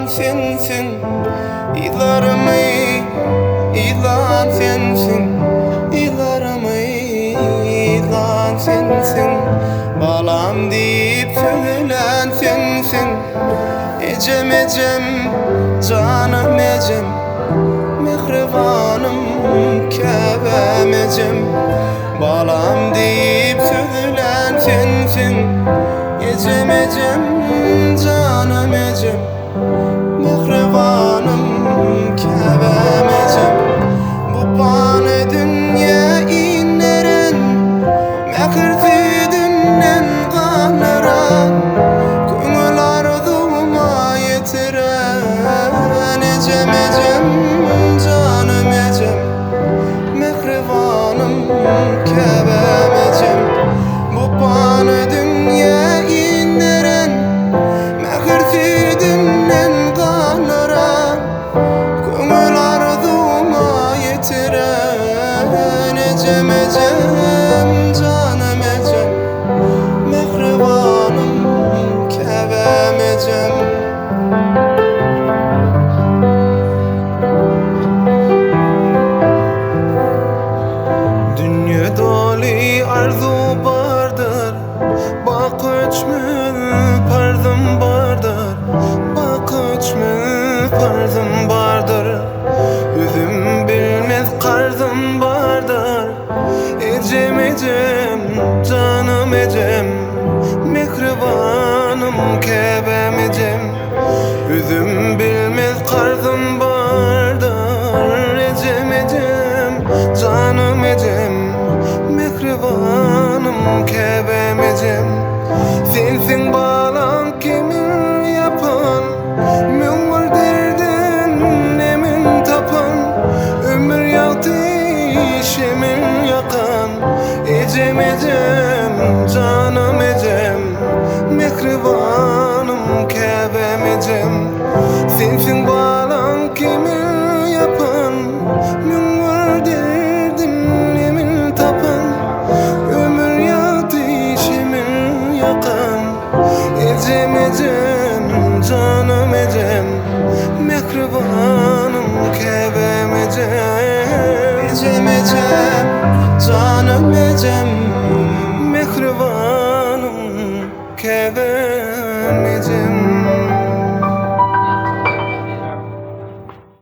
sensin. Yıllarımı ilan sensin. Yıllarımı ilan sensin. Balam deyip söylen sensin. Ecem ecem canım ecem, mehribanım Kâbem ecem. Balam deyip söylen sensin. Ecem ecem canım ecem, mehribanım Kâbem ecem. Bu pane dünya ineren, mehirti dünnen kanıran, köngül arzuma yetiren. Ecem ecem canım ecem, mehribanım Kâbem ecem. Bu pane dünya ineren, mehirti dünnen kanıran, köngül arzuma yetiren. Ecem ecem canım ecem, mehribanım Kâbem ecem. Dünya dolu arzu bardır, bak uçmul pardım bardır, bak uçmul pardım bardır. Üzüm bilmez karzım bardır. Ecem ecem canım ecem, mehribanım Kâbem ecem. Üzüm bilmez karzım bardır. Ecem ecem canım ecem, mehribanım Kâbem ecem. Sensin balan kimin yapan, müngül derdin emin tapan, ömür yaltı şemin yakan. Ecem ecem canım ecem, mehribanım Kâbem ecem. Sensin balan kimin yapan, müngül derdin emin tapan, ömür yaltı şemin yakan. Ecem ecem canım ecem, mehribanım Kâbem ecem. Ecem ecem canım ecem, mehribanım Kâbem